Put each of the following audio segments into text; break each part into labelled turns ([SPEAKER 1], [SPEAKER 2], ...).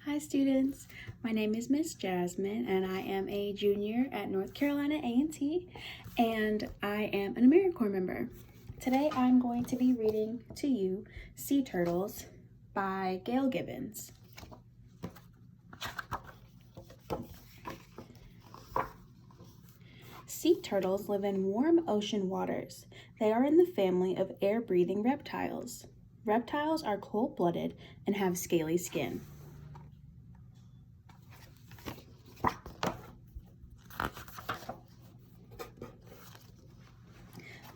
[SPEAKER 1] Hi students, my name is Miss Jasmine and I am a junior at North Carolina A&T and I am an AmeriCorps member. Today I'm going to be reading to you Sea Turtles by Gail Gibbons. Sea turtles live in warm ocean waters. They are in the family of air-breathing reptiles. Reptiles are cold-blooded and have scaly skin.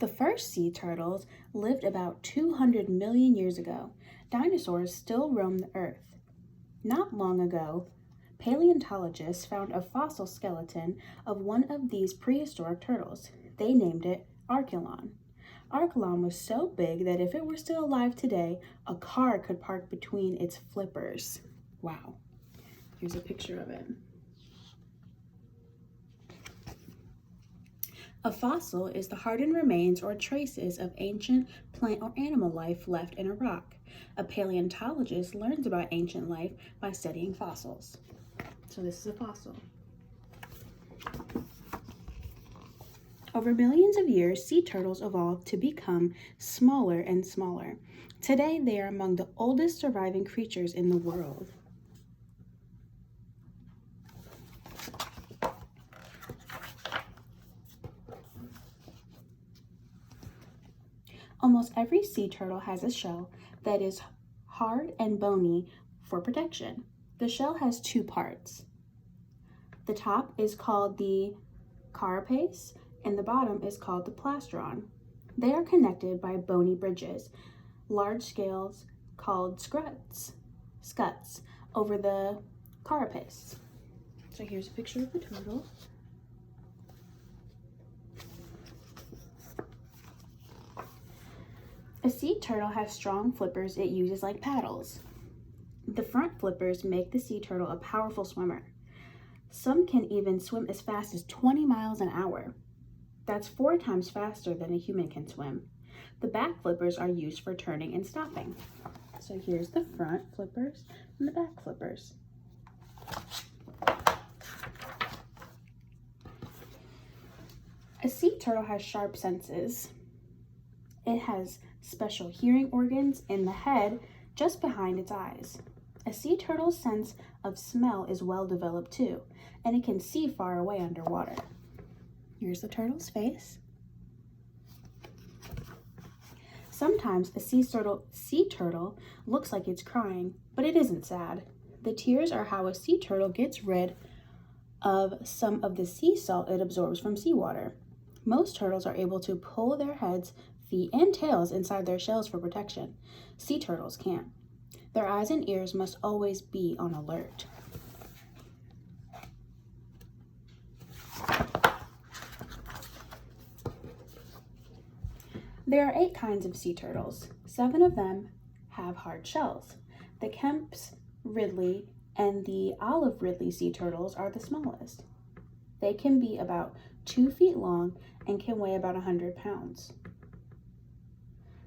[SPEAKER 1] The first sea turtles lived about 200 million years ago. Dinosaurs still roam the earth. Not long ago, paleontologists found a fossil skeleton of one of these prehistoric turtles. They named it Archelon. Archelon was so big that if it were still alive today, a car could park between its flippers. Wow. Here's a picture of it. A fossil is the hardened remains or traces of ancient plant or animal life left in a rock. A paleontologist learns about ancient life by studying fossils. So this is a fossil. Over millions of years, sea turtles evolved to become smaller and smaller. Today, they are among the oldest surviving creatures in the world. Almost every sea turtle has a shell that is hard and bony for protection. The shell has two parts. The top is called the carapace and the bottom is called the plastron. They are connected by bony bridges, large scales called scuts over the carapace. So here's a picture of the turtle. A sea turtle has strong flippers it uses like paddles. The front flippers make the sea turtle a powerful swimmer. Some can even swim as fast as 20 miles an hour. That's 4 times faster than a human can swim. The back flippers are used for turning and stopping. So here's the front flippers and the back flippers. A sea turtle has sharp senses. It has special hearing organs in the head just behind its eyes. A sea turtle's sense of smell is well developed too, and it can see far away underwater. Here's the turtle's face. Sometimes a sea turtle looks like it's crying, but it isn't sad. The tears are how a sea turtle gets rid of some of the sea salt it absorbs from seawater. Most turtles are able to pull their heads, feet, and tails inside their shells for protection. Sea turtles can't. Their eyes and ears must always be on alert. There are 8 kinds of sea turtles. 7 of them have hard shells. The Kemp's Ridley and the olive Ridley sea turtles are the smallest. They can be about 2 feet long and can weigh about 100 pounds.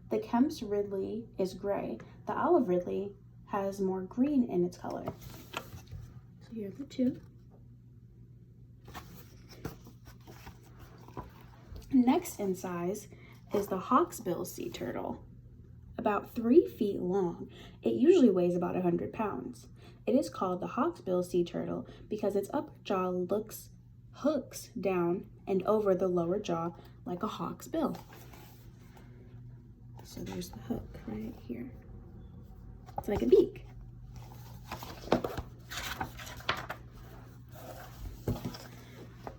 [SPEAKER 1] The Kemp's Ridley is gray. The olive Ridley has more green in its color. So here are the 2. Next in size is the hawksbill sea turtle. About 3 feet long, it usually weighs about 100 pounds. It is called the hawksbill sea turtle because its upper jaw hooks down and over the lower jaw like a hawk's bill. So there's the hook right here. It's like a beak.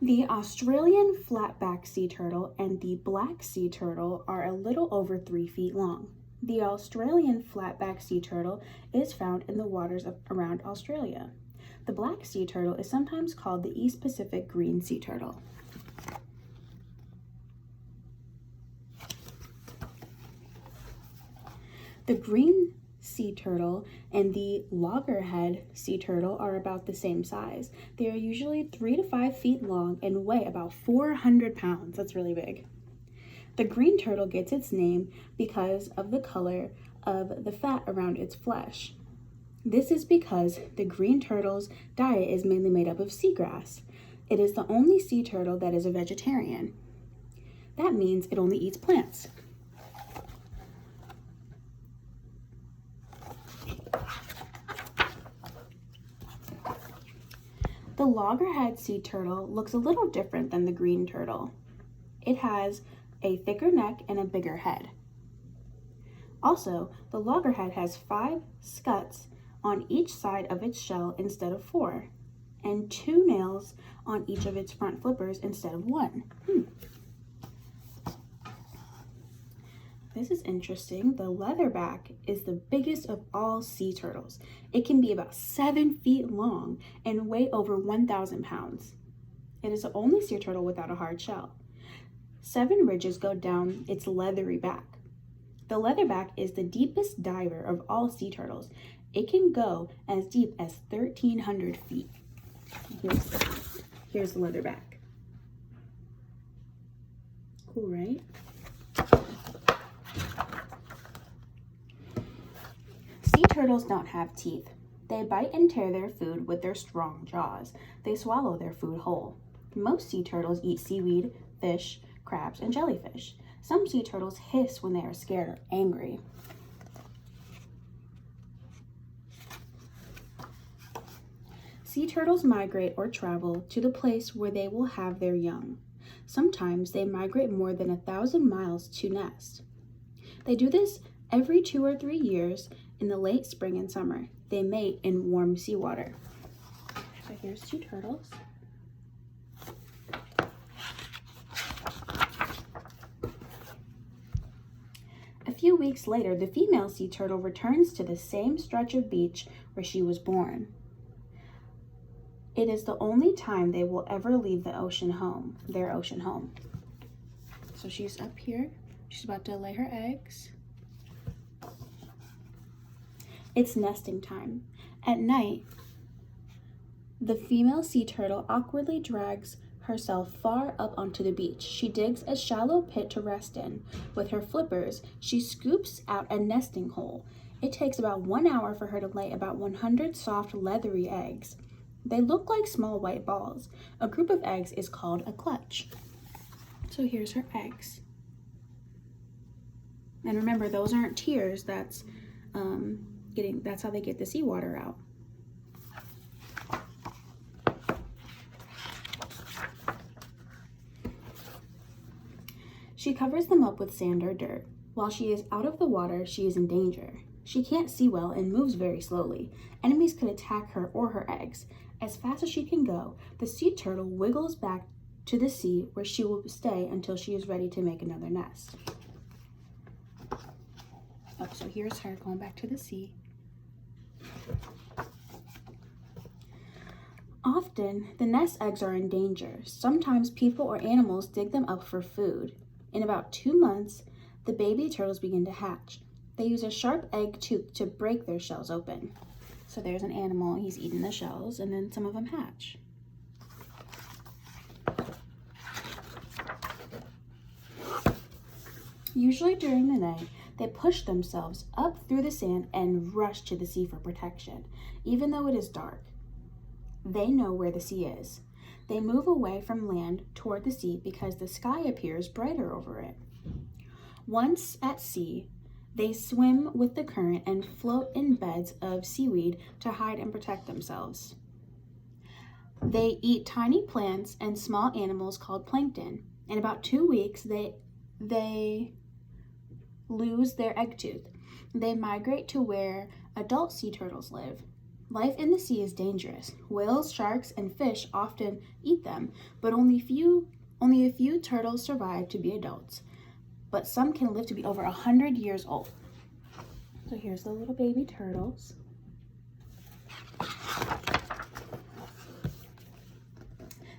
[SPEAKER 1] The Australian flatback sea turtle and the black sea turtle are a little over 3 feet long. The Australian flatback sea turtle is found in the waters around Australia. The black sea turtle is sometimes called the East Pacific green sea turtle. The green sea turtle and the loggerhead sea turtle are about the same size. They are usually 3 to 5 feet long and weigh about 400 pounds. That's really big. The green turtle gets its name because of the color of the fat around its flesh. This is because the green turtle's diet is mainly made up of seagrass. It is the only sea turtle that is a vegetarian. That means it only eats plants. The loggerhead sea turtle looks a little different than the green turtle. It has a thicker neck and a bigger head. Also, the loggerhead has 5 scuts on each side of its shell instead of 4, and 2 nails on each of its front flippers instead of 1. This is interesting. The leatherback is the biggest of all sea turtles. It can be about 7 feet long and weigh over 1,000 pounds. It is the only sea turtle without a hard shell. 7 ridges go down its leathery back. The leatherback is the deepest diver of all sea turtles. It can go as deep as 1,300 feet. Here's the leatherback. Cool, right? Sea turtles don't have teeth. They bite and tear their food with their strong jaws. They swallow their food whole. Most sea turtles eat seaweed, fish, crabs, and jellyfish. Some sea turtles hiss when they are scared or angry. Sea turtles migrate or travel to the place where they will have their young. Sometimes they migrate more than 1,000 miles to nest. They do this every 2 or 3 years in the late spring and summer. They mate in warm seawater. So here's 2 turtles. A few weeks later, the female sea turtle returns to the same stretch of beach where she was born. It is the only time they will ever leave the ocean home, their ocean home. So she's up here. She's about to lay her eggs. It's nesting time. At night, the female sea turtle awkwardly drags herself far up onto the beach. She digs a shallow pit to rest in. With her flippers, she scoops out a nesting hole. It takes about 1 hour for her to lay about 100 soft, leathery eggs. They look like small white balls. A group of eggs is called a clutch. So here's her eggs. And remember, those aren't tears. That's how they get the seawater out. She covers them up with sand or dirt. While she is out of the water, she is in danger. She can't see well and moves very slowly. Enemies could attack her or her eggs. As fast as she can go, the sea turtle wiggles back to the sea where she will stay until she is ready to make another nest. Oh, so here's her going back to the sea. Often, the nest eggs are in danger. Sometimes people or animals dig them up for food. In about 2 months, the baby turtles begin to hatch. They use a sharp egg tooth to break their shells open. So there's an animal, he's eating the shells, and then some of them hatch. Usually during the night, they push themselves up through the sand and rush to the sea for protection. Even though it is dark, they know where the sea is. They move away from land toward the sea because the sky appears brighter over it. Once at sea, they swim with the current and float in beds of seaweed to hide and protect themselves. They eat tiny plants and small animals called plankton. In about 2 weeks, they lose their egg tooth. They migrate to where adult sea turtles live. Life in the sea is dangerous. Whales, sharks, and fish often eat them, but only a few turtles survive to be adults. But some can live to be over 100 years old. So here's the little baby turtles.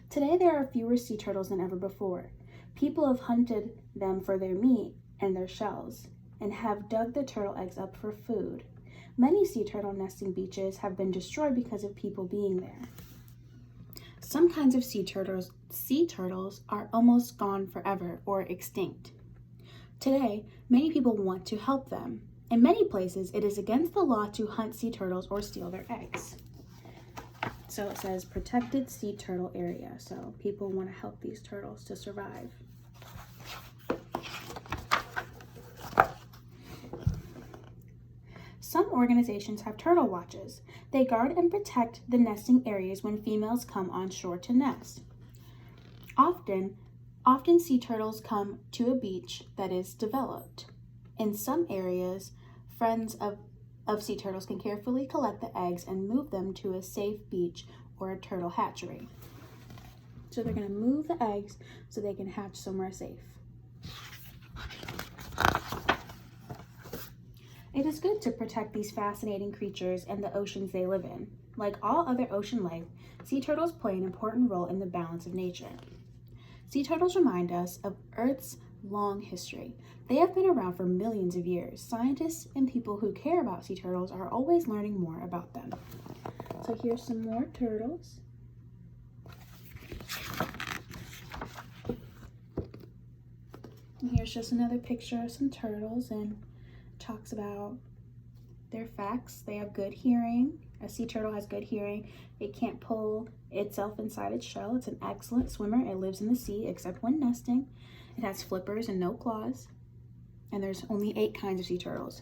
[SPEAKER 1] Today there are fewer sea turtles than ever before. People have hunted them for their meat and their shells, and have dug the turtle eggs up for food. Many sea turtle nesting beaches have been destroyed because of people being there. Some kinds of sea turtles are almost gone forever or extinct. Today, many people want to help them. In many places, it is against the law to hunt sea turtles or steal their eggs. So it says protected sea turtle area. So people want to help these turtles to survive. Some organizations have turtle watches. They guard and protect the nesting areas when females come on shore to nest. Often sea turtles come to a beach that is developed. In some areas, friends of sea turtles can carefully collect the eggs and move them to a safe beach or a turtle hatchery. So they're going to move the eggs so they can hatch somewhere safe. It is good to protect these fascinating creatures and the oceans they live in. Like all other ocean life, sea turtles play an important role in the balance of nature. Sea turtles remind us of Earth's long history. They have been around for millions of years. Scientists and people who care about sea turtles are always learning more about them. So here's some more turtles. And here's just another picture of some turtles, and talks about their facts. They have good hearing. A sea turtle has good hearing. It can't pull itself inside its shell. It's an excellent swimmer. It lives in the sea except when nesting. It has flippers and no claws. And there's only 8 kinds of sea turtles.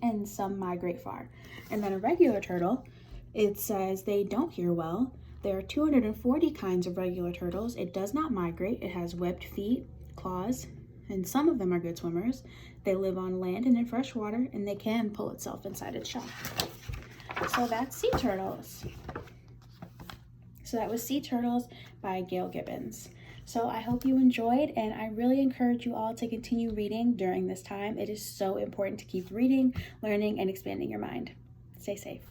[SPEAKER 1] And some migrate far. And then a regular turtle, it says they don't hear well. There are 240 kinds of regular turtles. It does not migrate. It has webbed feet, claws, and some of them are good swimmers. They live on land and in fresh water, and they can pull itself inside its shell. So that's Sea Turtles. So that was Sea Turtles by Gail Gibbons. So I hope you enjoyed, and I really encourage you all to continue reading during this time. It is so important to keep reading, learning, and expanding your mind. Stay safe.